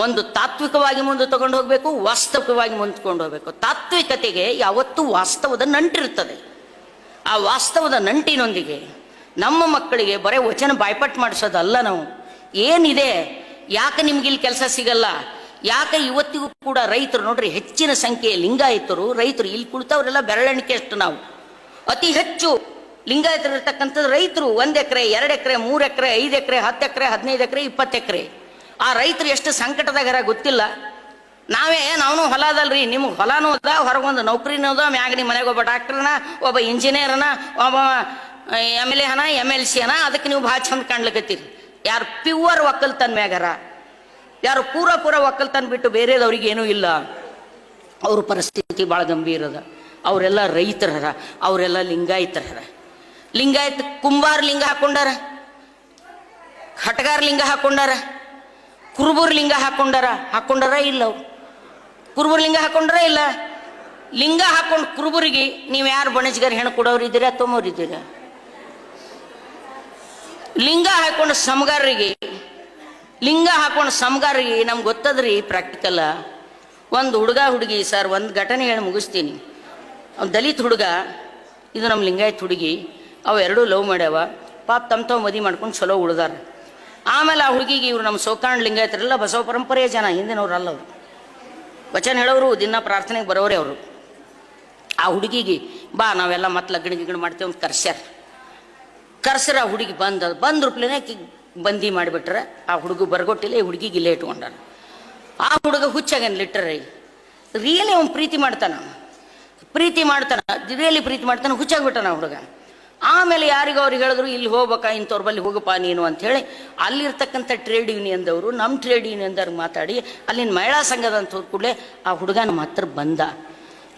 ಒಂದು ತಾತ್ವಿಕವಾಗಿ ಮುಂದೆ ತಗೊಂಡು ಹೋಗಬೇಕು, ವಾಸ್ತವಿಕವಾಗಿ ಮುಂದೆ ತಗೊಂಡು ಹೋಗಬೇಕು. ತಾತ್ವಿಕತೆಗೆ ಯಾವತ್ತೂ ವಾಸ್ತವದ ನಂಟಿರ್ತದೆ. ಆ ವಾಸ್ತವದ ನಂಟಿನೊಂದಿಗೆ ನಮ್ಮ ಮಕ್ಕಳಿಗೆ ಬರೀ ವಚನ ಬಾಯ್ಪಾಟ್ ಮಾಡಿಸೋದಲ್ಲ. ನಾವು ಏನಿದೆ, ಯಾಕೆ ನಿಮ್ಗಿಲ್ಲಿ ಕೆಲಸ ಸಿಗಲ್ಲ, ಯಾಕೆ ಇವತ್ತಿಗೂ ಕೂಡ ರೈತರು ನೋಡ್ರಿ, ಹೆಚ್ಚಿನ ಸಂಖ್ಯೆಯ ಲಿಂಗಾಯತರು ರೈತರು ಇಲ್ಲಿ ಕುಳಿತವರೆಲ್ಲ ಬೆರಳೆಣಿಕೆ ಅಷ್ಟು. ನಾವು ಅತಿ ಹೆಚ್ಚು ಲಿಂಗಾಯತರು ಇರ್ತಕ್ಕಂಥದ್ದು ರೈತರು. 1 ಎಕರೆ 2 ಎಕರೆ 3 ಎಕರೆ 5 ಎಕರೆ 10 ಎಕರೆ 15 ಎಕರೆ 20 ಎಕರೆ. ಆ ರೈತರು ಎಷ್ಟು ಸಂಕಟದಾಗರ ಗೊತ್ತಿಲ್ಲ. ನಾವು ಹೊಲ ಅದಲ್ರಿ, ನಿಮ್ಗೆ ಹೊಲನೂ ಅದ, ಹೊರಗೊಂದು ನೌಕರಿನೂ ಅದ, ಮ್ಯಾಗ ನಿಮ್ಮ ಮನೆಗೆ ಒಬ್ಬ ಡಾಕ್ಟರ್ನ, ಒಬ್ಬ ಇಂಜಿನಿಯರ್ನ, ಒಬ್ಬ MLA ಹನ MLC ಹನ, ಅದಕ್ಕೆ ನೀವು ಭಾಳ ಚಂದ ಕಾಣ್ಲಿಕ್ಕತ್ತೀರಿ. ಯಾರು ಪ್ಯೂರ್ ಒಕ್ಕಲ್ತನ ಮ್ಯಾಗಾರ, ಯಾರು ಪೂರ ಒಕ್ಕಲ್ತನ ಬಿಟ್ಟು ಬೇರೆದವ್ರಿಗೆ ಏನೂ ಇಲ್ಲ, ಅವ್ರ ಪರಿಸ್ಥಿತಿ ಭಾಳ ಗಂಭೀರ ಅದ. ಅವರೆಲ್ಲ ರೈತರರ, ಅವರೆಲ್ಲ ಲಿಂಗಾಯತರರ. ಲಿಂಗಾಯತ ಕುಂಬಾರ ಲಿಂಗ ಹಾಕೊಂಡಾರ, ಹಟಗಾರ ಲಿಂಗ ಹಾಕೊಂಡಾರ, ಕುರುಬೂರ್ ಲಿಂಗ ಹಾಕೊಂಡಾರ ಇಲ್ಲ. ಅವ್ರು ಕುರುಬೂರ್ ಲಿಂಗ ಹಾಕೊಂಡ್ರ ಇಲ್ಲ. ಲಿಂಗ ಹಾಕೊಂಡು ಕುರುಬರಿಗೆ ನೀವು ಯಾರು ಬಣಜ್ಗಾರ ಹೆಣ್ಣು ಕೊಡೋರಿದ್ದೀರಾ, ತೊಂಬೋರಿದ್ದೀರಾ? ಲಿಂಗ ಹಾಕೊಂಡು ಸಮಗಾರರಿಗೆ ನಮ್ಗೆ ಗೊತ್ತದ್ರಿ ಪ್ರಾಕ್ಟಿಕಲ್. ಒಂದು ಹುಡುಗ ಹುಡುಗಿ ಸರ್, ಒಂದು ಘಟನೆ ಹೇಳಿ ಮುಗಿಸ್ತೀನಿ. ಅವ್ನು ದಲಿತ ಹುಡುಗ, ಇದು ನಮ್ಮ ಲಿಂಗಾಯತ್ ಹುಡುಗಿ. ಅವು ಎರಡೂ ಲವ್ ಮಾಡ್ಯಾವ. ಪಾಪ ತಮ್ಮ ಮದುವೆ ಮಾಡ್ಕೊಂಡು ಚಲೋ ಉಳ್ದಾರ. ಆಮೇಲೆ ಆ ಹುಡುಗಿಗೆ ಇವ್ರು ನಮ್ಮ ಸೋಕಾಂಡ್ ಲಿಂಗಾಯತರೆಲ್ಲ ಬಸವ ಪರಂಪರೆಯ ಜನ, ಹಿಂದಿನವ್ರಲ್ಲ ಅವರು, ವಚನ ಹೇಳೋರು, ದಿನ ಪ್ರಾರ್ಥನೆಗೆ ಬರೋರೇ ಅವರು. ಆ ಹುಡುಗಿಗೆ ಬಾ ನಾವೆಲ್ಲ ಮತ್ತೆ ಲಗ್ನ ಮಾಡ್ತೇವೆ ಅಂತ ಕರ್ಸರ. ಆ ಹುಡುಗಿ ಬಂದ ರೂಪ್ಲೇನೆ ಬಂದಿ ಮಾಡಿಬಿಟ್ರೆ. ಆ ಹುಡುಗ ಬರ್ಗೊಟ್ಟಿಲ್ಲ, ಈ ಹುಡುಗಿಗೆ ಇಲ್ಲೇ ಇಟ್ಕೊಂಡಾರ. ಆ ಹುಡುಗ ಹುಚ್ಚಾಗನ್ ಲಿಟ್ರರಿ ರಿಯಲಿ ಅವ್ನು ಪ್ರೀತಿ ಮಾಡ್ತಾನ, ರಿಯಲಿ ಪ್ರೀತಿ ಮಾಡ್ತಾನೆ, ಹುಚ್ಚಾಗ್ಬಿಟ್ಟಾನ ಹುಡುಗ. ಆಮೇಲೆ ಯಾರಿಗೂ ಅವ್ರಿಗೆ ಹೇಳಿದ್ರು, ಇಲ್ಲಿ ಹೋಗ್ಬೇಕಾ, ಇಂಥವ್ರ ಬಲ್ಲಿ ಹೋಗಪ್ಪ ನೀನು ಅಂಥೇಳಿ ಅಲ್ಲಿರ್ತಕ್ಕಂಥ ಟ್ರೇಡ್ ಯೂನಿಯನ್ದವರು ನಮ್ಮ ಟ್ರೇಡ್ ಯೂನಿಯನ್ದವ್ರಿಗೆ ಮಾತಾಡಿ ಅಲ್ಲಿನ ಮಹಿಳಾ ಸಂಘದ ಅಂತ ಹೋದ ಕೂಡಲೇ ಆ ಹುಡುಗ ನಮ್ಮ ಹತ್ರ ಬಂದ.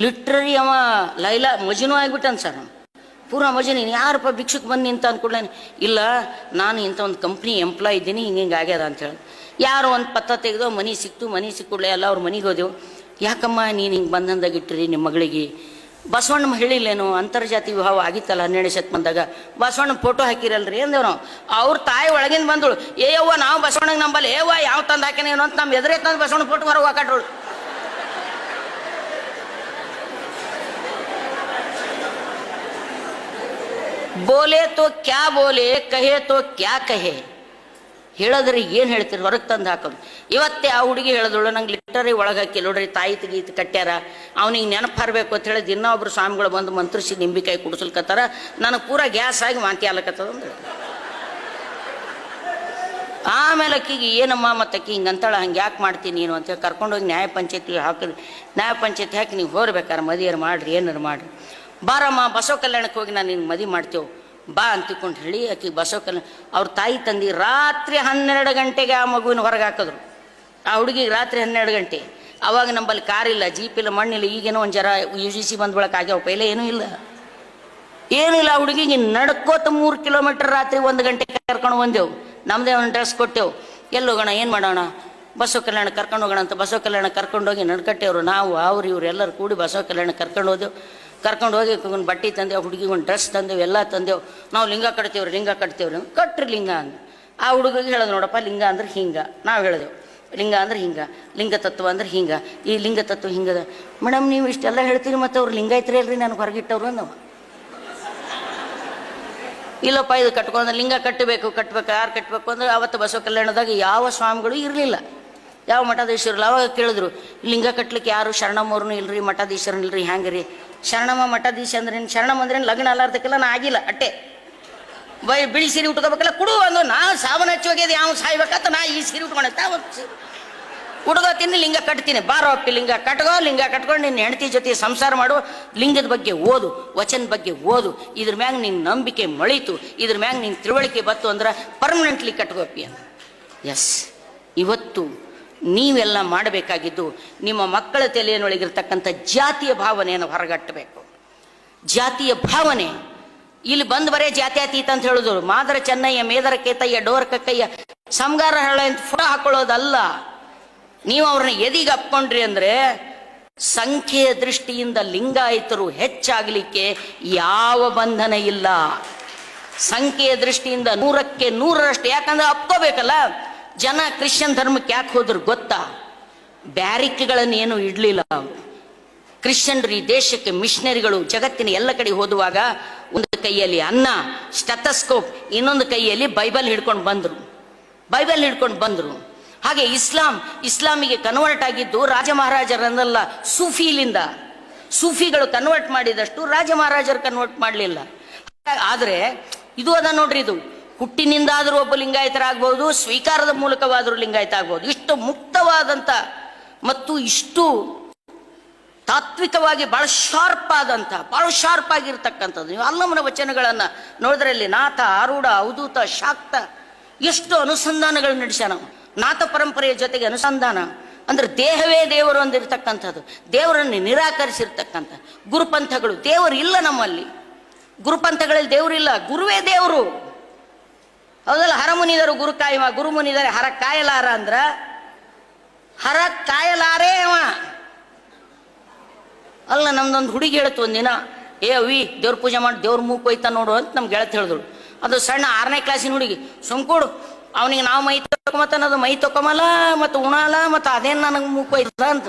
ಲಿಟ್ರರಿ ಅವ ಲೈಲಾ ಮಜನೂ ಆಗ್ಬಿಟ್ಟನ್ ಸರ್. ಪೂರಾ ಮಜನಿ. ಯಾರಪ್ಪ ಭಿಕ್ಷುಕ್ ಬಂದು ನಿಂತ ಅಂದ್ಕೂಡ್ಲೇ, ಇಲ್ಲ ನಾನು ಇಂಥ ಒಂದು ಕಂಪ್ನಿ ಎಂಪ್ಲಾಯ್ ಇದ್ದೀನಿ, ಹಿಂಗೆ ಆಗ್ಯದ ಅಂಥೇಳಿ. ಯಾರೋ ಒಂದು ಪತ್ತ ತೆಗೆದು ಮನೆ ಸಿಕ್ಕೂಡ್ಲೆ ಎಲ್ಲ ಅವ್ರ ಮನೆಗೆ ಹೋದೆವು. ಯಾಕಮ್ಮ ನೀನು ಹಿಂಗೆ ಬಂದಂದಾಗಿಟ್ಟಿರಿ ನಿಮ್ಮ ಮಗಳಿಗೆ? ಬಸವಣ್ಣ ಹೇಳಿಲ್ಲೇನು, ಅಂತರ್ಜಾತಿ ವಿವಾಹ ಆಗಿತ್ತಲ್ಲ 12ನೇ ಶತಮಾನದಾಗ, ಬಸವಣ್ಣ ಫೋಟೋ ಹಾಕಿರಲ್ರಿ ಅಂದೇವ್ ನಾವು. ಅವ್ರ ತಾಯಿ ಒಳಗಿಂದ ಬಂದಳು, ಏಯವ್ವ ನಾವು ಬಸವಣ್ಣಗೆ ನಂಬಲ್ಲಿ, ಏವ್ವ ಯಾವ ತಂದು ಹಾಕಿನೇನು ಅಂತ ನಮ್ಮ ಎದುರೇ ತಂದು ಬಸವಣ್ಣ ಫೋಟೋ ಹೊರಗೆ ಹಾಕಾಡ್ರು. ಬೋಲೆ ತೋ ಕ್ಯಾ ಬೋಲೆ, ಕಹೆ ತೋ ಕ್ಯಾ ಕಹೆ. ಹೇಳೋದ್ರಿ ಏನು ಹೇಳ್ತೀರಿ, ಹೊರಗೆ ತಂದು ಹಾಕೋದು. ಇವತ್ತೇ ಆ ಹುಡುಗಿ ಹೇಳಿದಳು, ನಂಗೆ ಲಿಟರಿ ಒಳಗೆ ಹಾಕಿ ನೋಡ್ರಿ, ತಾಯಿ ಗೀತ ಕಟ್ಟ್ಯಾರ, ಅವನಿಗೆ ನೆನಪು ಹರಬೇಕು ಅಂತ ಹೇಳಿ ದಿನ ಒಬ್ರು ಸ್ವಾಮಿಗಳು ಬಂದು ಮಂತ್ರಿಸಿ ನಿಂಬಿಕಾಯಿ ಕುಡಿಸ್ಲಿಕ್ಕತ್ತಾರ. ನನಗೆ ಪೂರಾ ಗ್ಯಾಸ್ ಆಗಿ ವಾಂತಿ ಆಗ್ಲಕ್ಕತ್ತದ ಅಂದ್ರೆ. ಆಮೇಲೆ ಅಕ್ಕಿಗೆ ಏನಮ್ಮ ಮತ್ತು ಅಕ್ಕಿ ಹಿಂಗೆ ಅಂತಾಳ, ಹಂಗೆ ಯಾಕೆ ಮಾಡ್ತೀನಿ ನೀನು ಅಂತೇಳಿ ಕರ್ಕೊಂಡೋಗಿ ನ್ಯಾಯ ಪಂಚಾಯತಿ ಹಾಕಿದ್ರಿ. ನ್ಯಾಯ ಪಂಚಾಯತಿ ಹಾಕಿ ನೀವು ಹೋಗ್ಬೇಕಾರೆ ಮದಿಯಾರು ಮಾಡಿರಿ, ಏನಾರು ಮಾಡಿರಿ, ಬಾರಮ್ಮ ಬಸವ ಕಲ್ಯಾಣಕ್ಕೆ ಹೋಗಿ ನಾನು ನಿನ್ನ ಮದುವೆ ಮಾಡ್ತೇವೆ ಬಾ ಅಂತಿಕೊಂಡು ಹೇಳಿ ಆಕಿ ಬಸವ ಕಲ್ಯಾಣ ಅವ್ರ ತಾಯಿ ತಂದು ರಾತ್ರಿ 12 ಗಂಟೆಗೆ ಆ ಮಗುವಿನ ಹೊರಗೆ ಹಾಕಿದ್ರು. ಆ ಹುಡುಗಿಗೆ ರಾತ್ರಿ 12 ಗಂಟೆ. ಅವಾಗ ನಮ್ಮಲ್ಲಿ ಕಾರಿಲ್ಲ, ಜೀಪಿಲ್ಲ, ಮಣ್ಣಿಲ್ಲ. ಈಗೇನೋ ಒಂದು ಜರ UGC ಬಂದ್ಬಳಕ್ಕೆ ಆಗ್ಯಾವ, ಪೈಲೆ ಏನೂ ಇಲ್ಲ. ಆ ಹುಡುಗಿಗೆ ನಡ್ಕೋತ 3 ಕಿಲೋಮೀಟರ್ ರಾತ್ರಿ 1 ಗಂಟೆಗೆ ಕರ್ಕೊಂಡು ಬಂದೆವು. ನಮ್ಮದೇ ಒಂದು ಡ್ರೆಸ್ ಕೊಟ್ಟೆವು. ಎಲ್ಲಿ ಹೋಗೋಣ, ಏನು ಮಾಡೋಣ, ಬಸವ ಕಲ್ಯಾಣ ಕರ್ಕೊಂಡು ಹೋಗೋಣ ಅಂತ ಬಸವ ಕಲ್ಯಾಣ ಕರ್ಕೊಂಡೋಗಿ ನಡ್ಕಟ್ಟೆವ್ರು. ನಾವು ಇವ್ರು ಎಲ್ಲರೂ ಕೂಡಿ ಬಸವ ಕಲ್ಯಾಣ ಕರ್ಕೊಂಡು ಹೋದೆವು. ಕರ್ಕೊಂಡು ಹೋಗಿ ಒಂದು ಬಟ್ಟೆ ತಂದೆವು, ಹುಡುಗಿಗೆ ಒಂದು ಡ್ರೆಸ್ ತಂದೆವು, ಎಲ್ಲ ತಂದೆವು. ನಾವು ಲಿಂಗ ಕಟ್ತೇವ್ರಿ ಕಟ್ರಿ ಲಿಂಗ ಅಂದ. ಆ ಹುಡುಗಿಗೆ ಹೇಳೋದು, ನೋಡಪ್ಪ ಲಿಂಗ ಅಂದ್ರೆ ಹಿಂಗೆ. ನಾವು ಹೇಳಿದೆವು ಲಿಂಗ ಅಂದ್ರೆ ಹಿಂಗೆ, ಲಿಂಗ ತತ್ವ ಅಂದ್ರೆ ಹಿಂಗೆ, ಈ ಲಿಂಗ ತತ್ವ ಹಿಂಗದ. ಮೇಡಮ್ ನೀವು ಇಷ್ಟೆಲ್ಲ ಹೇಳ್ತೀರಿ, ಮತ್ತು ಅವ್ರು ಲಿಂಗಾಯತ್ರಿ ಅಲ್ರಿ ನನಗೆ ಹೊರಗಿಟ್ಟವ್ರು ಅಂದವ. ಇಲ್ಲಪ್ಪ ಇದು ಕಟ್ಕೊಂಡು ಲಿಂಗ ಕಟ್ಟಬೇಕು ಯಾರು ಕಟ್ಟಬೇಕು ಅಂದ್ರೆ ಅವತ್ತು ಬಸವ ಕಲ್ಯಾಣದಾಗ ಯಾವ ಸ್ವಾಮಿಗಳು ಇರಲಿಲ್ಲ, ಯಾವ ಮಠಾಧೀಶರಲ್ಲ. ಅವಾಗ ಕೇಳಿದ್ರು, ಲಿಂಗ ಕಟ್ಲಿಕ್ಕೆ ಯಾರು ಶರಣಮ್ಮವ್ರನ್ನೂ ಇಲ್ರಿ, ಮಠಾಧೀಶರನ್ನ ಇಲ್ರಿ, ಹ್ಯಾಂಗೆ ರೀ? ಶರಣಮ್ಮ ಮಠಾಧೀಶ ಅಂದ್ರೇನು? ಶರಣಮ್ಮ ಅಂದ್ರೇನು? ಲಗ್ನ ಅಲ್ಲಾರ್ದಕ್ಕೆಲ್ಲ ನಾ ಆಗಿಲ್ಲ ಅಟ್ಟೆ ಬಿಳಿ ಸೀರೆ ಉಟ್ಕೋಬೇಕಲ್ಲ, ಕುಡು ಅಂದು ನಾ ಸಾವನ್ನ ಹಚ್ಚಿ ಹೋಗ್ಯದ, ಯಾವ ಸಾಯ್ಬೇಕಂತ ನಾ ಈ ಸೀರೆ ಉಟ್ಕೊಂಡೈತೆ ಹುಡುಗೋತೀನಿ, ಲಿಂಗ ಕಟ್ತೀನಿ, ಬಾರೋ ಅಪ್ಪಿ ಲಿಂಗ ಕಟ್ಕೊಂಡು ನಿನ್ನ ಹೆಂಡತಿ ಜೊತೆ ಸಂಸಾರ ಮಾಡು, ಲಿಂಗದ ಬಗ್ಗೆ ಓದು, ವಚನದ ಬಗ್ಗೆ ಓದು, ಇದ್ರ ಮ್ಯಾಗ ನಿನ್ನ ನಂಬಿಕೆ ಮಳೀತು, ಇದ್ರ ಮ್ಯಾಗ ನಿನ್ನ ತಿಳುವಳಿಕೆ ಬತ್ತು ಅಂದ್ರೆ ಪರ್ಮನೆಂಟ್ಲಿ ಕಟ್ಕೋಪಿ ಅಂತ. ಎಸ್, ಇವತ್ತು ನೀವೆಲ್ಲ ಮಾಡಬೇಕಾಗಿದ್ದು ನಿಮ್ಮ ಮಕ್ಕಳ ತಲೆಯನ್ನೊಳಗಿರ್ತಕ್ಕಂಥ ಜಾತಿಯ ಭಾವನೆಯನ್ನು ಹೊರಗಟ್ಟಬೇಕು. ಜಾತಿಯ ಭಾವನೆ ಇಲ್ಲಿ ಬಂದು ಬರೇ ಜಾತ್ಯತೀತ ಅಂತ ಹೇಳುದು, ಮಾದರ ಚೆನ್ನಯ್ಯ ಮೇದರ ಕೇತಯ್ಯ ಡೋರ್ ಕಕ್ಕಯ್ಯ ಸಂಗಾರ ಹೇಳ ಅಂತ ಫೋಟೋ ಹಾಕೊಳ್ಳೋದಲ್ಲ. ನೀವು ಅವ್ರನ್ನ ಎದಿಗೆ ಅಪ್ಕೊಂಡ್ರಿ ಅಂದ್ರೆ ಸಂಖ್ಯೆಯ ದೃಷ್ಟಿಯಿಂದ ಲಿಂಗಾಯತರು ಹೆಚ್ಚಾಗಲಿಕ್ಕೆ ಯಾವ ಬಂಧನ ಇಲ್ಲ. ಸಂಖ್ಯೆಯ ದೃಷ್ಟಿಯಿಂದ 100ಕ್ಕೆ 100ರಷ್ಟು, ಯಾಕಂದ್ರೆ ಅಪ್ಕೋಬೇಕಲ್ಲ. ಜನ ಕ್ರಿಶ್ಚಿಯನ್ ಧರ್ಮಕ್ಕೆ ಯಾಕೆ ಹೋದ್ರು ಗೊತ್ತಾ? ಬ್ಯಾರಿಕ್ಗಳನ್ನು ಇಡಲಿಲ್ಲ ಅವರು. ಕ್ರಿಶ್ಚಿಯನ್ರು ಈ ದೇಶಕ್ಕೆ ಮಿಷನರಿಗಳು ಜಗತ್ತಿನ ಎಲ್ಲ ಕಡೆ ಹೋದುವಾಗ ಒಂದು ಕೈಯಲ್ಲಿ ಅನ್ನ, ಸ್ಟೆಥಸ್ಕೋಪ್, ಇನ್ನೊಂದು ಕೈಯಲ್ಲಿ ಬೈಬಲ್ ಹಿಡ್ಕೊಂಡು ಬಂದರು. ಹಾಗೆ ಇಸ್ಲಾಮಿಗೆ ಕನ್ವರ್ಟ್ ಆಗಿದ್ದು ರಾಜ ಮಹಾರಾಜರನ್ನೆಲ್ಲ ಸೂಫಿಗಳು ಕನ್ವರ್ಟ್ ಮಾಡಿದಷ್ಟು ರಾಜ ಮಹಾರಾಜರು ಕನ್ವರ್ಟ್ ಮಾಡಲಿಲ್ಲ. ಆದರೆ ಇದು ಅದ ನೋಡ್ರಿ, ಇದು ಹುಟ್ಟಿನಿಂದಾದರೂ ಒಬ್ಬ ಲಿಂಗಾಯತರಾಗ್ಬೋದು, ಸ್ವೀಕಾರದ ಮೂಲಕವಾದರೂ ಲಿಂಗಾಯತ ಆಗ್ಬೋದು. ಇಷ್ಟು ಮುಕ್ತವಾದಂಥ ಮತ್ತು ಇಷ್ಟು ತಾತ್ವಿಕವಾಗಿ ಬಹಳ ಶಾರ್ಪ್ ಆಗಿರ್ತಕ್ಕಂಥದ್ದು. ನೀವು ಅಲ್ಲಮನ ವಚನಗಳನ್ನು ನೋಡಿದ್ರಲ್ಲಿ ನಾಥ, ಆರೂಢ, ಅವಧೂತ, ಶಾಕ್ತ ಎಷ್ಟು ಅನುಸಂಧಾನಗಳು ನಡೆಸ್ಯಾನ. ನಾಥ ಪರಂಪರೆಯ ಜೊತೆಗೆ ಅನುಸಂಧಾನ ಅಂದ್ರೆ ದೇಹವೇ ದೇವರು ಅಂದಿರ್ತಕ್ಕಂಥದ್ದು, ದೇವರನ್ನು ನಿರಾಕರಿಸಿರ್ತಕ್ಕಂಥ ಗುರುಪಂಥಗಳು. ದೇವರು ಇಲ್ಲ ನಮ್ಮಲ್ಲಿ, ಗುರುಪಂಥಗಳಲ್ಲಿ ದೇವರಿಲ್ಲ, ಗುರುವೇ ದೇವರು. ಹೌದಲ್ಲ? ಹರಮುನಿದರು ಗುರು ಕಾಯುವ, ಗುರು ಮುನಿದರೆ ಹರ ಕಾಯಲಾರ ಅಂದ್ರ ಹರ ಕಾಯಲಾರೇ ಅವ ಅಲ್ಲ. ನಮ್ದೊಂದು ಹುಡುಗಿ ಹೇಳ್ತು ಒಂದಿನ, ಅವಿ ದೇವ್ರ ಪೂಜೆ ಮಾಡಿ ದೇವ್ರ ಮೂಕ್ ಹೋಯ್ತಾ ನೋಡು ಅಂತ ನಮ್ಗೆ ಗೆಳತಿ ಹೇಳಿದ್ರು. ಅದು ಸಣ್ಣ 6ನೇ ಕ್ಲಾಸಿನ ಹುಡುಗಿ. ಸುಮ್ಕೂಡು, ಅವನಿಗೆ ನಾವು ಮೈ ತೊಕೊಂಬತ್ತ ಅನ್ನೋದು ಮೈ ತೊಕೊಂಬಲ್ಲ ಮತ್ತು ಉಣಲ್ಲ ಮತ್ತು ಅದೇನು ನನಗೆ ಮೂಕ್ ಹೋಯ್ತದ ಅಂತ.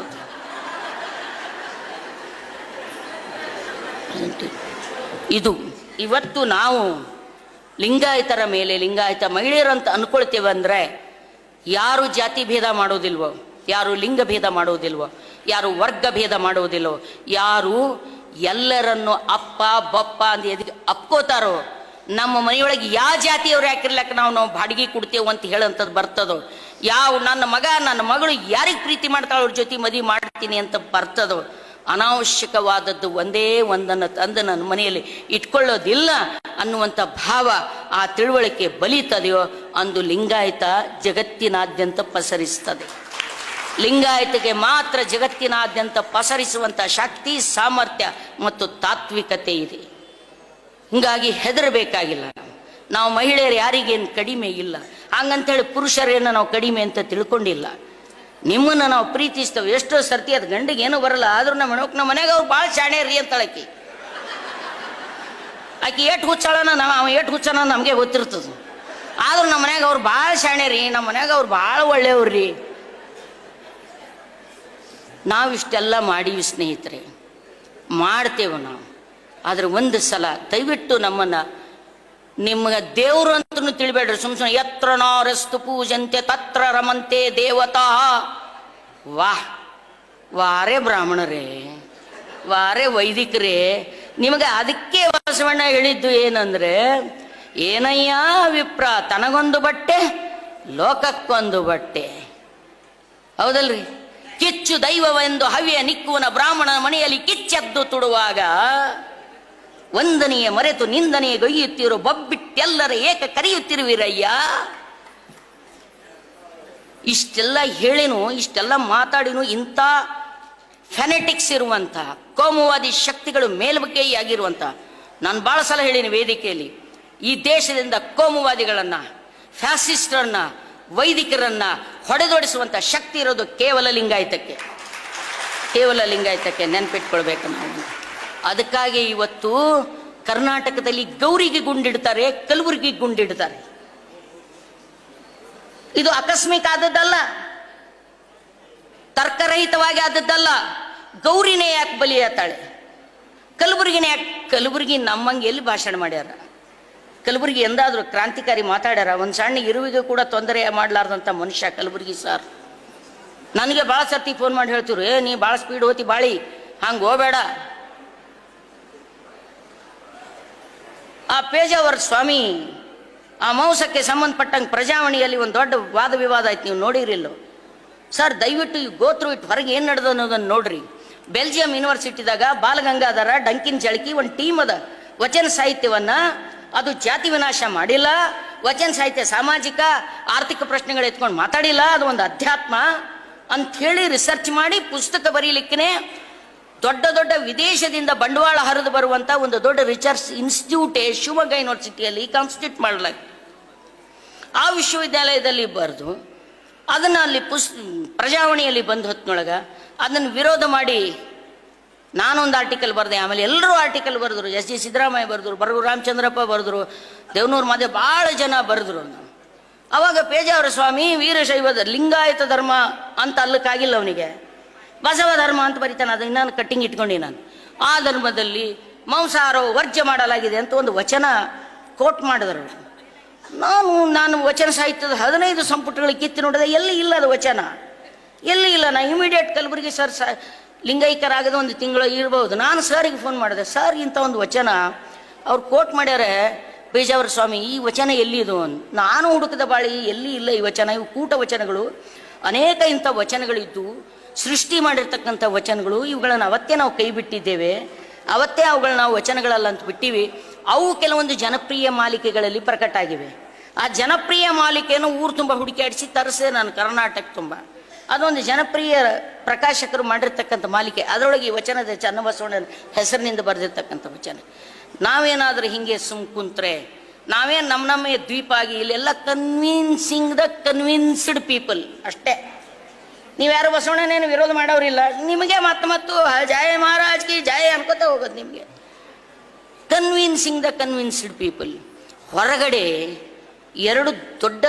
ಇದು ಇವತ್ತು ನಾವು ಲಿಂಗಾಯತರ ಮೇಲೆ, ಲಿಂಗಾಯತ ಮಹಿಳೆಯರಂತ ಅನ್ಕೊಳ್ತೇವೆ ಅಂದರೆ ಯಾರು ಜಾತಿ ಭೇದ ಮಾಡೋದಿಲ್ವೋ, ಯಾರು ಲಿಂಗ ಭೇದ ಮಾಡೋದಿಲ್ವೋ, ಯಾರು ವರ್ಗ ಭೇದ ಮಾಡೋದಿಲ್ವೋ, ಯಾರು ಎಲ್ಲರನ್ನು ಅಪ್ಪ ಬಪ್ಪ ಅಂತ ಎದಕ್ಕೆ ಅಪ್ಕೋತಾರೋ, ನಮ್ಮ ಮನೆಯೊಳಗೆ ಯಾವ ಜಾತಿಯವ್ರು ಯಾಕಿರ್ಲಕ್ಕ ನಾವು ಬಾಡಿಗೆ ಕೊಡ್ತೇವೆ ಅಂತ ಹೇಳಂಥದ್ದು ಬರ್ತದೋ, ಯಾವ ನನ್ನ ಮಗ ನನ್ನ ಮಗಳು ಯಾರಿಗೆ ಪ್ರೀತಿ ಮಾಡ್ತಾಳೆ ಅವ್ರ ಜೊತೆ ಮದುವೆ ಮಾಡ್ತೀನಿ ಅಂತ ಬರ್ತದೋ, ಅನಾವಶ್ಯಕವಾದದ್ದು ಒಂದೇ ಒಂದನ್ನು ತಂದು ನನ್ನ ಮನೆಯಲ್ಲಿ ಇಟ್ಕೊಳ್ಳೋದಿಲ್ಲ ಅನ್ನುವಂಥ ಭಾವ, ಆ ತಿಳುವಳಿಕೆ ಬಲಿತದೆಯೋ ಅಂದು ಲಿಂಗಾಯತ ಜಗತ್ತಿನಾದ್ಯಂತ ಪಸರಿಸ್ತದೆ. ಲಿಂಗಾಯತಕ್ಕೆ ಮಾತ್ರ ಜಗತ್ತಿನಾದ್ಯಂತ ಪಸರಿಸುವಂಥ ಶಕ್ತಿ, ಸಾಮರ್ಥ್ಯ ಮತ್ತು ತಾತ್ವಿಕತೆ ಇದೆ. ಹೀಗಾಗಿ ಹೆದರಬೇಕಾಗಿಲ್ಲ. ನಾವು ಮಹಿಳೆಯರು ಯಾರಿಗೇನು ಕಡಿಮೆ ಇಲ್ಲ, ಹಂಗಂತೇಳಿ ಪುರುಷರೇನು ನಾವು ಕಡಿಮೆ ಅಂತ ತಿಳ್ಕೊಂಡಿಲ್ಲ. ನಿಮ್ಮನ್ನು ನಾವು ಪ್ರೀತಿಸ್ತೇವೆ. ಎಷ್ಟೋ ಸರ್ತಿ ಅದು ಗಂಡಿಗೆ ಏನೂ ಬರಲ್ಲ, ಆದ್ರೂ ನಮ್ಮ ಮನೆಗೆ ಅವ್ರು ಭಾಳ ಶಾಣೆ ರೀ ಅಂತಳಕಿ. ಆಕೆ ಏಟು ಹುಚ್ಚಾಳನ ಅವ ಏಟು ಹುಚ್ಚನ ನಮಗೆ ಗೊತ್ತಿರ್ತದೆ. ಆದ್ರೂ ನಮ್ಮ ಮನ್ಯಾಗ ಅವ್ರು ಭಾಳ ಶಾಣೆ ರೀ, ನಮ್ಮ ಮನ್ಯಾಗ ಅವ್ರು ಭಾಳ ಒಳ್ಳೆಯವ್ರಿ. ನಾವಿಷ್ಟೆಲ್ಲ ಮಾಡೀವಿ ಸ್ನೇಹಿತರೆ, ಮಾಡ್ತೇವೆ ನಾವು. ಆದರೆ ಒಂದು ಸಲ ದಯವಿಟ್ಟು ನಮ್ಮನ್ನು ನಿಮ್ಗೆ ದೇವರು ಅಂತೂ ತಿಳಿಬೇಡ್ರಿ. ಸುಮ್ಮನೆ ಯತ್ರ ನಾರಸ್ತು ಪೂಜಂತೆ ತತ್ರ ರಮಂತೆ ದೇವತಾ. ವಾರೇ ಬ್ರಾಹ್ಮಣರೇ, ವಾರೇ ವೈದಿಕರೇ, ನಿಮಗೆ ಅದಕ್ಕೆ ಬಸವಣ್ಣ ಹೇಳಿದ್ದು ಏನಂದ್ರೆ, ಏನಯ್ಯ ವಿಪ್ರ ತನಗೊಂದು ಬಟ್ಟೆ ಲೋಕಕ್ಕೊಂದು ಬಟ್ಟೆ. ಹೌದಲ್ರಿ? ಕಿಚ್ಚು ದೈವವೆಂದು ಹವ್ಯ ನಿಕ್ಕುವನ ಬ್ರಾಹ್ಮಣ ಮನೆಯಲ್ಲಿ ಕಿಚ್ಚೆದ್ದು ತುಡುವಾಗ ವಂದನೆಯ ಮರೆತು ನಿಂದನೆಯ ಗೈಯುತ್ತಿರೋ ಬಬ್ಬಿಟ್ಟೆಲ್ಲರ ಏಕ ಕರೆಯುತ್ತಿರುವಿರಯ್ಯ. ಇಷ್ಟೆಲ್ಲ ಹೇಳಿನು, ಇಷ್ಟೆಲ್ಲ ಮಾತಾಡಿನು, ಇಂಥ ಫೆನೆಟಿಕ್ಸ್ ಇರುವಂಥ ಕೋಮುವಾದಿ ಶಕ್ತಿಗಳು ಮೇಲ್ಬಗೆಯಾಗಿರುವಂಥ, ನಾನು ಭಾಳ ಸಲ ಹೇಳಿನಿ ವೇದಿಕೆಯಲ್ಲಿ, ಈ ದೇಶದಿಂದ ಕೋಮುವಾದಿಗಳನ್ನು, ಫ್ಯಾಸಿಸ್ಟರನ್ನ, ವೈದಿಕರನ್ನ ಹೊಡೆದೊಡಿಸುವಂಥ ಶಕ್ತಿ ಇರೋದು ಕೇವಲ ಲಿಂಗಾಯತಕ್ಕೆ, ಕೇವಲ ಲಿಂಗಾಯತಕ್ಕೆ. ನೆನ್ಪಿಟ್ಕೊಳ್ಬೇಕು ನಾವು. ಅದಕ್ಕಾಗಿ ಇವತ್ತು ಕರ್ನಾಟಕದಲ್ಲಿ ಗೌರಿಗೆ ಗುಂಡಿಡ್ತಾರೆ, ಕಲಬುರಗಿ ಗುಂಡಿಡ್ತಾರೆ. ಇದು ಆಕಸ್ಮಿಕ ಆದದ್ದಲ್ಲ, ತರ್ಕರಹಿತವಾಗಿ ಆದದ್ದಲ್ಲ. ಗೌರಿನೇ ಯಾಕೆ ಬಲಿಯಾತಾಳೆ? ಕಲಬುರಗಿನೇ ಯಾಕೆ? ಕಲಬುರಗಿ ನಮ್ಮಂಗೆ ಎಲ್ಲಿ ಭಾಷಣ ಮಾಡ್ಯಾರ? ಕಲಬುರಗಿ ಎಂದಾದರೂ ಕ್ರಾಂತಿಕಾರಿ ಮಾತಾಡ್ಯಾರ? ಒಂದು ಸಣ್ಣ ಇರುವಿಗೆ ಕೂಡ ತೊಂದರೆ ಮಾಡಲಾರ್ದಂಥ ಮನುಷ್ಯ ಕಲಬುರಗಿ ಸರ್. ನನಗೆ ಭಾಳ ಸರ್ತಿ ಫೋನ್ ಮಾಡಿ ಹೇಳ್ತೀರು, ನೀ ಭಾಳ ಸ್ಪೀಡ್ ಹೋತಿ ಬಾಳಿ, ಹಂಗೆ ಹೋಗಬೇಡ. ಆ ಪೇಜಾವರ ಸ್ವಾಮಿ ಅಮಾವಾಸ್ಯಕ್ಕೆ ಸಂಬಂಧಪಟ್ಟಂಗೆ ಪ್ರಜಾವಾಣಿಯಲ್ಲಿ ಒಂದು ದೊಡ್ಡ ವಾದ ವಿವಾದ ಆಯ್ತು, ನೀವು ನೋಡಿರಿಲ್ಲೋ ಸರ್? ದಯವಿಟ್ಟು ಈ ಗೋತ್ರು ಇಟ್ಟು ಹೊರಗೆ ಏನು ನಡೆದು ಅನ್ನೋದನ್ನು ನೋಡ್ರಿ. ಬೆಲ್ಜಿಯಂ ಯೂನಿವರ್ಸಿಟಿದಾಗ ಬಾಲಗಂಗಾಧರ ಡಂಕಿನ್ ಜಳಕಿ ಒಂದು ಟೀಮ್ ಅದ. ವಚನ ಸಾಹಿತ್ಯವನ್ನ ಅದು ಜಾತಿ ವಿನಾಶ ಮಾಡಿಲ್ಲ, ವಚನ ಸಾಹಿತ್ಯ ಸಾಮಾಜಿಕ ಆರ್ಥಿಕ ಪ್ರಶ್ನೆಗಳು ಎತ್ಕೊಂಡು ಮಾತಾಡಿಲ್ಲ, ಅದು ಒಂದು ಅಧ್ಯಾತ್ಮ ಅಂಥೇಳಿ ರಿಸರ್ಚ್ ಮಾಡಿ ಪುಸ್ತಕ ಬರೀಲಿಕ್ಕೆ ದೊಡ್ಡ ದೊಡ್ಡ ವಿದೇಶದಿಂದ ಬಂಡವಾಳ ಹರಿದು ಬರುವಂಥ ಒಂದು ದೊಡ್ಡ ರಿಸರ್ಚ್ ಇನ್ಸ್ಟಿಟ್ಯೂಟೇ ಶಿವಮೊಗ್ಗ ಯೂನಿವರ್ಸಿಟಿಯಲ್ಲಿ ಕಾನ್ಸ್ಟಿಟ್ಯೂಟ್ ಮಾಡಲಾಗಿದೆ. ಆ ವಿಶ್ವವಿದ್ಯಾಲಯದಲ್ಲಿ ಬರೆದು ಅದನ್ನು ಅಲ್ಲಿ ಪ್ರಜಾವಾಣಿಯಲ್ಲಿ ಬಂದ ಹೊತ್ತಿನೊಳಗೆ ಅದನ್ನು ವಿರೋಧ ಮಾಡಿ ನಾನೊಂದು ಆರ್ಟಿಕಲ್ ಬರೆದೆ. ಆಮೇಲೆ ಎಲ್ಲರೂ ಆರ್ಟಿಕಲ್ ಬರೆದ್ರು. ಎಸ್ ಜಿ ಸಿದ್ದರಾಮಯ್ಯ ಬರೆದ್ರು, ಬರಗು ರಾಮಚಂದ್ರಪ್ಪ ಬರೆದ್ರು, ದೇವನೂರು ಮಾದೇ ಭಾಳ ಜನ ಬರೆದ್ರು. ಅವಾಗ ಪೇಜಾವರ ಸ್ವಾಮಿ ವೀರಶೈವದ ಲಿಂಗಾಯತ ಧರ್ಮ ಅಂತ ಅಲ್ಲಕ್ಕಾಗಿಲ್ಲ ಅವನಿಗೆ, ಬಸವ ಧರ್ಮ ಅಂತ ಬರೀತಾನೆ. ಅದನ್ನ ನಾನು ಕಟ್ಟಿಂಗ್ ಇಟ್ಕೊಂಡಿ ನಾನು. ಆ ಧರ್ಮದಲ್ಲಿ ಮಾಂಸಾಹಾರವು ವರ್ಜ್ಯ ಮಾಡಲಾಗಿದೆ ಅಂತ ಒಂದು ವಚನ ಕೋಟ್ ಮಾಡಿದರು. ನಾನು ವಚನ ಸಾಹಿತ್ಯದ 15 ಸಂಪುಟಗಳಿಗೆ ಕಿತ್ತಿ ನೋಡಿದೆ, ಎಲ್ಲಿ ಇಲ್ಲ ಅದು ವಚನ, ಎಲ್ಲಿ ಇಲ್ಲ. ನಾ ಇಮಿಡಿಯೇಟ್ ಕಲಬುರಗಿ ಸರ್ ಲಿಂಗೈಕ್ಯರಾಗದ ಒಂದು ತಿಂಗಳು ಇರ್ಬೋದು. ನಾನು ಸರಿಗೆ ಫೋನ್ ಮಾಡಿದೆ, ಸರ್ ಇಂಥ ಒಂದು ವಚನ ಅವ್ರು ಕೋಟ್ ಮಾಡ್ಯಾರೆ ಪೇಜಾವರ ಸ್ವಾಮಿ, ಈ ವಚನ ಎಲ್ಲಿದು ಅಂತ. ನಾನು ಹುಡುಕದ ಬಾಳಿ ಎಲ್ಲಿ ಇಲ್ಲ ಈ ವಚನ. ಇವು ಕೂಟ ವಚನಗಳು, ಅನೇಕ ಇಂಥ ವಚನಗಳಿದ್ದು ಸೃಷ್ಟಿ ಮಾಡಿರ್ತಕ್ಕಂಥ ವಚನಗಳು. ಇವುಗಳನ್ನು ಅವತ್ತೇ ನಾವು ಕೈ ಬಿಟ್ಟಿದ್ದೇವೆ, ಅವತ್ತೇ ಅವುಗಳನ್ನ ನಾವು ವಚನಗಳಲ್ಲ ಅಂತ ಬಿಟ್ಟಿವಿ. ಅವು ಕೆಲವೊಂದು ಜನಪ್ರಿಯ ಮಾಲಿಕೆಗಳಲ್ಲಿ ಪ್ರಕಟ ಆಗಿವೆ. ಆ ಜನಪ್ರಿಯ ಮಾಲಿಕೆಯನ್ನು ಊರು ತುಂಬ ಹುಡುಕಾಡಿಸಿ ತರಿಸಿದೆ ನಾನು, ಕರ್ನಾಟಕ ತುಂಬ. ಅದೊಂದು ಜನಪ್ರಿಯ ಪ್ರಕಾಶಕರು ಮಾಡಿರ್ತಕ್ಕಂಥ ಮಾಲಿಕೆ. ಅದರೊಳಗೆ ಈ ವಚನದ ಚನ್ನಬಸವಣ್ಣನ ಹೆಸರಿನಿಂದ ಬರೆದಿರ್ತಕ್ಕಂಥ ವಚನ. ನಾವೇನಾದರೂ ಹಿಂಗೆ ಕುಂತ್ರೆ ನಾವೇನು ನಮ್ಮ ದ್ವೀಪ ಆಗಿ ಇಲ್ಲೆಲ್ಲ ಕನ್ವಿನ್ಸಿಂಗ್ ದ ಕನ್ವಿನ್ಸ್ಡ್ ಪೀಪಲ್ ಅಷ್ಟೇ. ನೀವ್ಯಾರು ಬಸವಣ್ಣನೇನು ವಿರೋಧ ಮಾಡೋರಿಲ್ಲ, ನಿಮಗೆ ಮತ್ತು ಜಯ ಮಹಾರಾಜ್ ಕಿ ಜಯ ಅನ್ಕೋತ ಹೋಗೋದು ನಿಮಗೆ. Convincing the convinced people. ಹೊರಗಡೆ 2 ದೊಡ್ಡ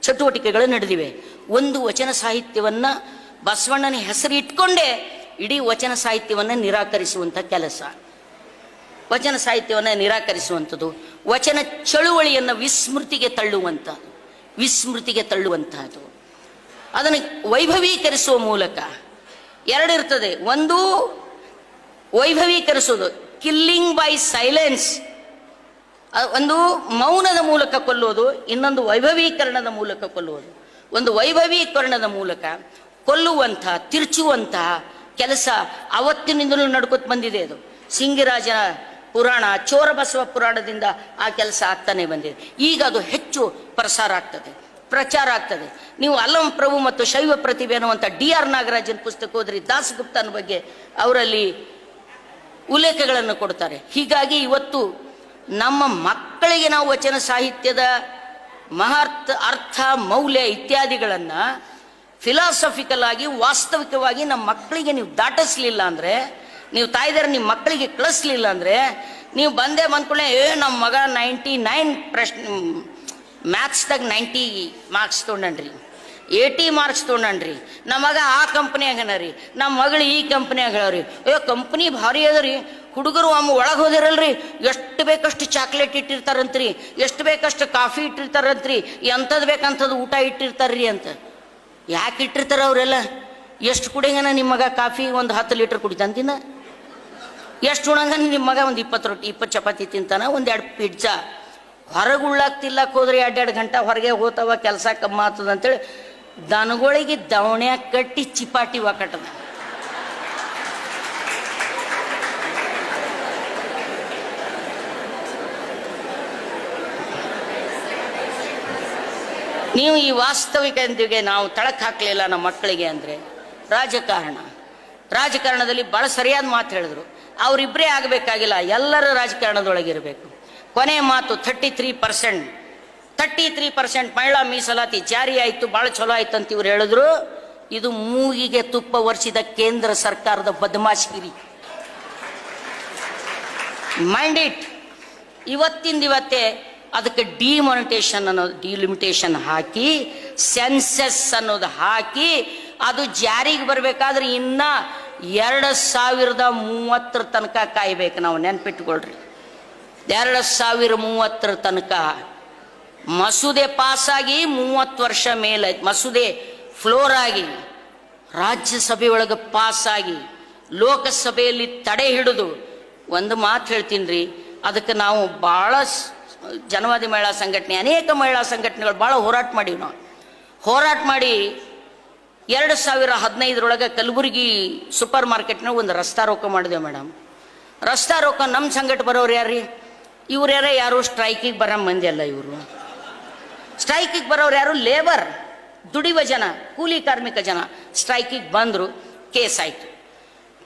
ಚಟುವಟಿಕೆಗಳು ನಡೆದಿವೆ. ಒಂದು, ವಚನ ಸಾಹಿತ್ಯವನ್ನು ಬಸವಣ್ಣನ ಹೆಸರು ಇಟ್ಕೊಂಡೇ ಇಡೀ ವಚನ ಸಾಹಿತ್ಯವನ್ನು ನಿರಾಕರಿಸುವಂಥ ಕೆಲಸ, ವಚನ ಸಾಹಿತ್ಯವನ್ನು ನಿರಾಕರಿಸುವಂಥದ್ದು, ವಚನ ಚಳುವಳಿಯನ್ನು ವಿಸ್ಮೃತಿಗೆ ತಳ್ಳುವಂತಹದ್ದು, ಅದನ್ನು ವೈಭವೀಕರಿಸುವ ಮೂಲಕ. 2 ಇರ್ತದೆ. ಒಂದು ವೈಭವೀಕರಿಸೋದು, ಕಿಲ್ಲಿಂಗ್ ಬೈ ಸೈಲೆನ್ಸ್, ಒಂದು ಮೌನದ ಮೂಲಕ ಕೊಲ್ಲೋದು, ಇನ್ನೊಂದು ವೈಭವೀಕರಣದ ಮೂಲಕ ಕೊಲ್ಲುವುದು. ಒಂದು ವೈಭವೀಕರಣದ ಮೂಲಕ ಕೊಲ್ಲುವಂಥ, ತಿರ್ಚುವಂತಹ ಕೆಲಸ ಅವತ್ತಿನಿಂದಲೂ ನಡ್ಕೊತ ಬಂದಿದೆ. ಅದು ಸಿಂಗಿರಾಜ ಪುರಾಣ, ಚೋರಬಸವ ಪುರಾಣದಿಂದ ಆ ಕೆಲಸ ಆಗ್ತಾನೆ ಬಂದಿದೆ. ಈಗ ಅದು ಹೆಚ್ಚು ಪ್ರಚಾರ ಆಗ್ತದೆ. ನೀವು ಅಲ್ಲಂ ಪ್ರಭು ಮತ್ತು ಶೈವ ಪ್ರತಿಭೆ ಅನ್ನುವಂಥ DR ನಾಗರಾಜನ್ ಪುಸ್ತಕ ಹೋದ್ರಿ, ದಾಸಗುಪ್ತನ ಬಗ್ಗೆ ಅವರಲ್ಲಿ ಉಲ್ಲೇಖಗಳನ್ನು ಕೊಡ್ತಾರೆ. ಹೀಗಾಗಿ ಇವತ್ತು ನಮ್ಮ ಮಕ್ಕಳಿಗೆ ನಾವು ವಚನ ಸಾಹಿತ್ಯದ ಅರ್ಥ, ಮೌಲ್ಯ ಇತ್ಯಾದಿಗಳನ್ನು ಫಿಲಾಸಫಿಕಲ್ ಆಗಿ ವಾಸ್ತವಿಕವಾಗಿ ನಮ್ಮ ಮಕ್ಕಳಿಗೆ ನೀವು ದಾಟಿಸ್ಲಿಲ್ಲ ಅಂದರೆ, ನೀವು ತಾಯಿದಾರ ನಿಮ್ಮ ಮಕ್ಕಳಿಗೆ ಕಳಿಸ್ಲಿಲ್ಲ ಅಂದರೆ, ನೀವು ಬಂದ್ಕೊಳ್ಳೆ ನಮ್ಮ ಮಗ 99 ಮ್ಯಾಥ್ಸ್ದಾಗ 90 ಮಾರ್ಕ್ಸ್ ತೊಗೊಂಡ್ರಿ, 80 ಮಾರ್ಕ್ಸ್ ತೊಗೊಂಡ್ರಿ, ನಮ್ಮ ಮಗ ಆ ಕಂಪ್ನಿಯಾಗನ ರೀ, ನಮ್ಮ ಮಗಳು ಈ ಕಂಪ್ನಿಯಾಗ ಹೇಳೋರಿ, ಕಂಪ್ನಿ ಭಾರಿ ಅದ ರೀ, ಹುಡುಗರು ಒಳಗೆ ಹೋದಿರಲ್ರಿ, ಎಷ್ಟು ಬೇಕಷ್ಟು ಚಾಕ್ಲೇಟ್ ಇಟ್ಟಿರ್ತಾರಂತ್ರಿ, ಎಷ್ಟು ಬೇಕಷ್ಟು ಕಾಫಿ ಇಟ್ಟಿರ್ತಾರಂತ್ರಿ, ಎಂಥದ್ದು ಬೇಕಂಥದ್ದು ಊಟ ಇಟ್ಟಿರ್ತಾರ್ರಿ ಅಂತ. ಯಾಕೆ ಇಟ್ಟಿರ್ತಾರ ಅವರೆಲ್ಲ? ಎಷ್ಟು ಕುಡಿಯಂಗನ ನಿಮ್ಮ ಮಗ ಕಾಫಿ ಒಂದು 10 ಲೀಟರ್ ಕುಡಿತಾನ, ಎಷ್ಟು ಉಣಂಗ ನಿಮ್ಮ ಮಗ ಒಂದು 20 ರೊಟ್ಟಿ 20 ಚಪಾತಿ ತಿಂತಾನ, 1-2 ಪಿಜ್ಜಾ. ಹೊರಗೆ ಉಳ್ಳಾಕ್ತಿಲ್ಲಕ್ಕೆ ಹೋದ್ರೆ 2-2 ಗಂಟೆ ಹೊರಗೆ ಹೋಗ್ತಾವ, ಕೆಲಸ ಕಮ್ಮಿ ಆಗ್ತದ ಅಂತೇಳಿ ದನಗಳಿಗೆ ದವಣ್ಯಾಗ ಕಟ್ಟಿ ಚಿಪಾಟಿ ಕಟ್ಟದ. ನೀವು ಈ ವಾಸ್ತವಿಕತೆಗೆ ನಾವು ತಳಕ್ ಹಾಕಲಿಲ್ಲ ನಮ್ಮ ಮಕ್ಕಳಿಗೆ ಅಂದರೆ ರಾಜಕಾರಣದಲ್ಲಿ ಭಾಳ ಸರಿಯಾದ ಮಾತು ಹೇಳಿದ್ರು. ಅವರಿಬ್ಬರೇ ಆಗಬೇಕಾಗಿಲ್ಲ, ಎಲ್ಲರೂ ರಾಜಕಾರಣದೊಳಗಿರಬೇಕು. ಕೊನೆ ಮಾತು 33% ಮಹಿಳಾ ಮೀಸಲಾತಿ ಜಾರಿ ಆಯಿತು, ಭಾಳ ಚಲೋ ಆಯ್ತು ಅಂತ ಇವ್ರು ಹೇಳಿದ್ರು. ಇದು ಮೂಗಿಗೆ ತುಪ್ಪ ವರ್ಷಿದ ಕೇಂದ್ರ ಸರ್ಕಾರದ ಬದಮಾಶಿಗಿರಿ. Mind it. ಇವತ್ತೇ ಅದಕ್ಕೆ ಡಿಲಿಮಿಟೇಷನ್ ಹಾಕಿ, ಸೆನ್ಸಸ್ ಅನ್ನೋದು ಹಾಕಿ, ಅದು ಜಾರಿಗೆ ಬರಬೇಕಾದ್ರೆ ಇನ್ನ 2030 ತನಕ ಕಾಯ್ಬೇಕು. ನಾವು ನೆನ್ಪಿಟ್ಕೊಳ್ರಿ, 2030 ತನಕ ಮಸೂದೆ ಪಾಸಾಗಿ 30 ವರ್ಷ ಮೇಲೆ, ಮಸೂದೆ ಫ್ಲೋರ್ ಆಗಿ ರಾಜ್ಯಸಭೆ ಒಳಗೆ ಪಾಸಾಗಿ ಲೋಕಸಭೆಯಲ್ಲಿ ತಡೆ ಹಿಡಿದು, ಒಂದು ಮಾತು ಹೇಳ್ತೀನಿ ರೀ, ಅದಕ್ಕೆ ನಾವು ಭಾಳ ಜನವಾದಿ ಮಹಿಳಾ ಸಂಘಟನೆ, ಅನೇಕ ಮಹಿಳಾ ಸಂಘಟನೆಗಳು ಭಾಳ ಹೋರಾಟ ಮಾಡೀವಿ. ನಾವು ಹೋರಾಟ ಮಾಡಿ 2015 ಕಲಬುರಗಿ ಸೂಪರ್ ಮಾರ್ಕೆಟ್ನಾಗ ಒಂದು ರಸ್ತಾ ರೋಕ ಮಾಡಿದೆವು ಮೇಡಮ್. ರಸ್ತಾ ರೋಕ ನಮ್ಮ ಸಂಘಟ ಬರೋರು ಯಾರ್ರಿ? ಇವ್ರು ಯಾರು ಸ್ಟ್ರೈಕಿಗೆ ಬರೋ ಮಂದಿ ಅಲ್ಲ. ಇವರು ಸ್ಟ್ರೈಕಿಗೆ ಬರೋರು ಯಾರು? ಲೇಬರ್, ದುಡಿಯುವ ಜನ, ಕೂಲಿ ಕಾರ್ಮಿಕ ಜನ ಸ್ಟ್ರೈಕಿಗೆ ಬಂದರು. ಕೇಸ್ ಆಯಿತು.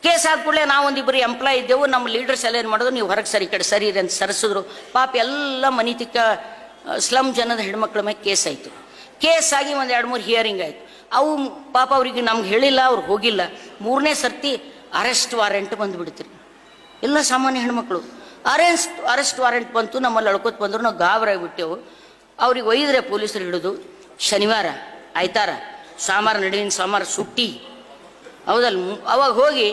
ಕೇಸ್ ಆದ ಕೂಡಲೇ ನಾವೊಂದಿಬ್ಬರು ಎಂಪ್ಲಾಯ್ ಇದ್ದೆವು. ನಮ್ಮ ಲೀಡರ್ಸ್ ಎಲ್ಲ ಏನು ಮಾಡೋದು, ನೀವು ಹೊರಗೆ ಸರಿ ಕಡೆ ಸರಿ ಅಂತ ಸರಿಸಿದ್ರು. ಪಾಪ ಎಲ್ಲ ಮನೆ ತಿಕ್ಕ ಸ್ಲಮ್ ಜನದ ಹೆಣ್ಮಕ್ಳ ಮೇಲೆ ಕೇಸ್ ಆಯಿತು. ಕೇಸ್ ಆಗಿ 1-2-3 ಹಿಯರಿಂಗ್ ಆಯಿತು. ಅವು ಪಾಪ ಅವ್ರಿಗೆ ನಮ್ಗೆ ಹೇಳಿಲ್ಲ, ಅವ್ರು ಹೋಗಿಲ್ಲ. 3ನೇ ಸರ್ತಿ ಅರೆಸ್ಟ್ ವಾರೆಂಟ್ ಬಂದುಬಿಡ್ತೀರಿ. ಎಲ್ಲ ಸಾಮಾನ್ಯ ಹೆಣ್ಮಕ್ಳು ಅರೆಸ್ಟ್ ವಾರೆಂಟ್ ಬಂತು. ನಮ್ಮಲ್ಲಿ ಅಳ್ಕೊತ ಬಂದರು. ನಾವು ಗಾಬರಾಗಿಬಿಟ್ಟೆವು. ಅವ್ರಿಗೆ ಒಯ್ದ್ರೆ ಪೊಲೀಸರು ಹಿಡಿದು ಶನಿವಾರ ಆಯ್ತಾರ ಸೋಮವಾರ ನಡುವಿನ ಸೋಮವಾರ ಸುಟ್ಟಿ ಹೌದಲ್ಲ, ಅವಾಗ ಹೋಗಿ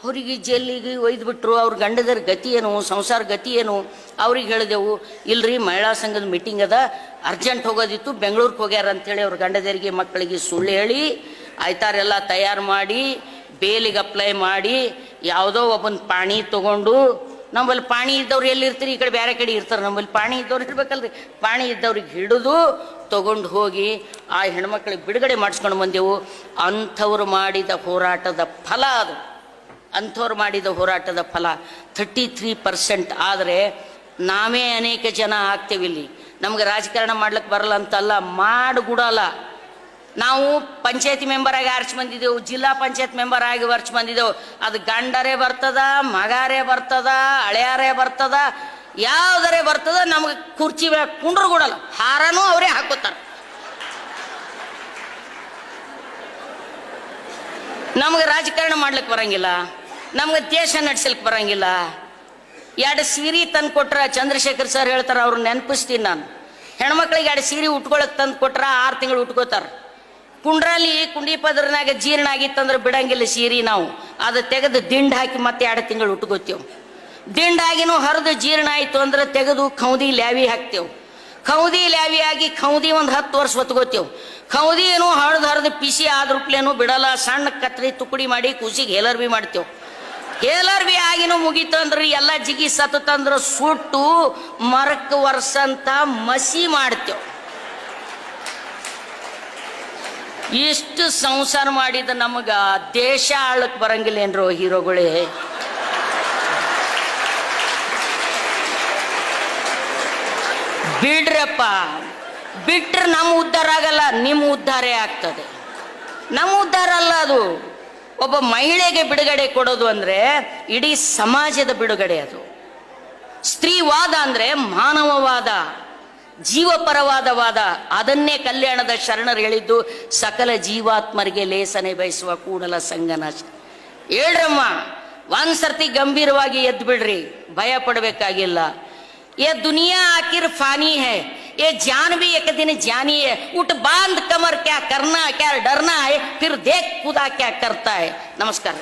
ಅವ್ರಿಗೆ ಜೈಲಿಗೆ ಒಯ್ದುಬಿಟ್ರು. ಅವ್ರ ಗಂಡದರ ಗತಿ ಏನು, ಸಂಸಾರ ಗತಿ ಏನು ಅವ್ರಿಗೆ ಹೇಳಿದೆವು. ಇಲ್ರಿ ಮಹಿಳಾ ಸಂಘದ ಮೀಟಿಂಗ್ ಅದ, ಅರ್ಜೆಂಟ್ ಹೋಗೋದಿತ್ತು, ಬೆಂಗಳೂರಿಗೆ ಹೋಗ್ಯಾರ ಅಂಥೇಳಿ ಅವ್ರ ಗಂಡದರಿಗೆ ಮಕ್ಕಳಿಗೆ ಸುಳ್ಳು ಹೇಳಿ ಆಯ್ತಾರೆಲ್ಲ ತಯಾರು ಮಾಡಿ ಬೇಲಿಗೆ ಅಪ್ಲೈ ಮಾಡಿ ಯಾವುದೋ ಒಬ್ಬನ ಪಾಣಿ ತೊಗೊಂಡು, ನಮ್ಮಲ್ಲಿ ಪಾಣಿ ಇದ್ದವ್ರು ಎಲ್ಲಿರ್ತೀರಿ, ಈ ಕಡೆ ಬೇರೆ ಕಡೆ ಇರ್ತಾರೆ, ನಮ್ಮಲ್ಲಿ ಪಾಣಿ ಇದ್ದವ್ರು ಇರ್ಬೇಕಲ್ರಿ, ಪಾಣಿ ಇದ್ದವ್ರಿಗೆ ಹಿಡಿದು ತೊಗೊಂಡು ಹೋಗಿ ಆ ಹೆಣ್ಮಕ್ಳಿಗೆ ಬಿಡುಗಡೆ ಮಾಡಿಸ್ಕೊಂಡು ಬಂದೆವು. ಅಂಥವ್ರು ಮಾಡಿದ ಹೋರಾಟದ ಫಲ ಅದು, ಅಂಥವ್ರು ಮಾಡಿದ ಹೋರಾಟದ ಫಲ 33%. ಆದರೆ ನಾವೇ ಅನೇಕ ಜನ ಆಗ್ತೇವೆ ಇಲ್ಲಿ. ನಮ್ಗೆ ರಾಜಕಾರಣ ಮಾಡ್ಲಿಕ್ಕೆ ಬರಲ್ಲ ಅಂತಲ್ಲ, ಮಾಡಿಬಿಡಲ್ಲ. ನಾವು ಪಂಚಾಯತಿ ಮೆಂಬರ್ ಆಗಿ ಆರ್ಚ್ ಬಂದಿದ್ದೆವು, ಜಿಲ್ಲಾ ಪಂಚಾಯತ್ ಮೆಂಬರ್ ಆಗಿ ವರ್ಚ್ ಬಂದಿದ್ದೆವು. ಅದು ಗಂಡರೇ ಬರ್ತದ, ಮಗಾರೇ ಬರ್ತದ, ಹಳೆಯಾರೇ ಬರ್ತದ, ಯಾವುದರೇ ಬರ್ತದ, ನಮ್ಗೆ ಕುರ್ಚಿ ಕುಂಡ್ರು ಕೊಡಲ್ಲ, ಹಾರನೂ ಅವರೇ ಹಾಕೋತಾರ. ನಮ್ಗೆ ರಾಜಕಾರಣ ಮಾಡ್ಲಿಕ್ಕೆ ಬರಂಗಿಲ್ಲ, ನಮ್ಗೆ ದೇಶ ನಡ್ಸಲಿಕ್ಕೆ ಬರಂಗಿಲ್ಲ. 2 ಸೀರೆ ತಂದು ಕೊಟ್ರ ಚಂದ್ರಶೇಖರ್ ಸರ್ ಹೇಳ್ತಾರ, ಅವ್ರು ನೆನಪಿಸ್ತೀನಿ ನಾನು. ಹೆಣ್ಮಕ್ಳಿಗೆ 2 ಸೀರೆ ಉಟ್ಕೊಳಕ್ ತಂದು ಕೊಟ್ರ 6 ತಿಂಗಳು ಉಟ್ಕೋತಾರ. ಕುಂಡ್ರಲ್ಲಿ ಕುಂಡಿ ಪದ್ರನಾಗ ಜೀರ್ಣ ಆಗಿತ್ತಂದ್ರೆ ಬಿಡಂಗಿಲ್ಲ ಸೀರೆ, ನಾವು ಅದು ತೆಗೆದು ದಿಂಡು ಹಾಕಿ ಮತ್ತೆ 2 ತಿಂಗಳು ಉಟ್ಕೋತೇವೆ. ದಿಂಡಾಗಿನೂ ಹರಿದು ಜೀರ್ಣ ಆಯಿತು ಅಂದ್ರೆ ತೆಗೆದು ಖೌದಿ ಲ್ಯಾವಿ ಹಾಕ್ತೇವೆ. ಖೌದಿ ಲ್ಯಾವಿ ಆಗಿ ಖೌದಿ ಒಂದು 10 ವರ್ಷ ಹೊತ್ಕೋತೇವೆ. ಖೌದಿ ಏನು ಹರಿದು ಪಿಸಿ ಆದ್ರೂಪ್ಲೇನು ಬಿಡಲ್ಲ, ಸಣ್ಣ ಕತ್ರಿ ತುಕಡಿ ಮಾಡಿ ಕೂಸಿಗೆ ಹೇಲರ್ ಬಿ ಮಾಡ್ತೇವೆ. ಹೇಲರ್ ಬಿ ಆಗಿನೂ ಮುಗೀತಂದ್ರೆ ಎಲ್ಲ ಜಿಗಿ ಸತ್ತಂದ್ರೆ ಸುಟ್ಟು ಮರಕ್ಕೆ ವರ್ಷಂತ ಮಸಿ ಮಾಡ್ತೇವೆ. ಇಷ್ಟು ಸಂಸಾರ ಮಾಡಿದ ನಮಗ ದೇಶ ಆಳಕ್ ಬರಂಗಿಲ್ಲ ಏನ್ರೋ ಹೀರೋಗಳೇ. ಬಿಡ್ರಪ್ಪ, ಬಿಟ್ರೆ ನಮ್ಮ ಉದ್ಧಾರ ಆಗಲ್ಲ, ನಿಮ್ಮ ಉದ್ಧಾರೇ ಆಗ್ತದೆ. ನಮ್ಮ ಉದ್ಧಾರ ಅಲ್ಲ ಅದು. ಒಬ್ಬ ಮಹಿಳೆಗೆ ಬಿಡುಗಡೆ ಕೊಡೋದು ಅಂದ್ರೆ ಇಡೀ ಸಮಾಜದ ಬಿಡುಗಡೆ. ಅದು ಸ್ತ್ರೀವಾದ ಅಂದ್ರೆ ಮಾನವವಾದ, ಜೀವಪರವಾದ ವಾದ. ಅದನ್ನೇ ಕಲ್ಯಾಣದ ಶರಣರು ಹೇಳಿದ್ದು, ಸಕಲ ಜೀವಾತ್ಮರಿಗೆ ಲೇಸನೆ ಬಯಸುವ ಕೂಡಲ ಸಂಗನಾಶ. ಹೇಳ್ರಮ್ಮ, ಒಂದ್ಸರ್ತಿ ಗಂಭೀರವಾಗಿ ಎದ್ದು ಬಿಡ್ರಿ, ಭಯ ಪಡಬೇಕಾಗಿಲ್ಲ. ये दुनिया आखिर फानी है, ये जान भी एक दिन जानी है. उठ बांध कमर, क्या करना क्या डरना है, फिर देख खुदा क्या करता है. नमस्कार.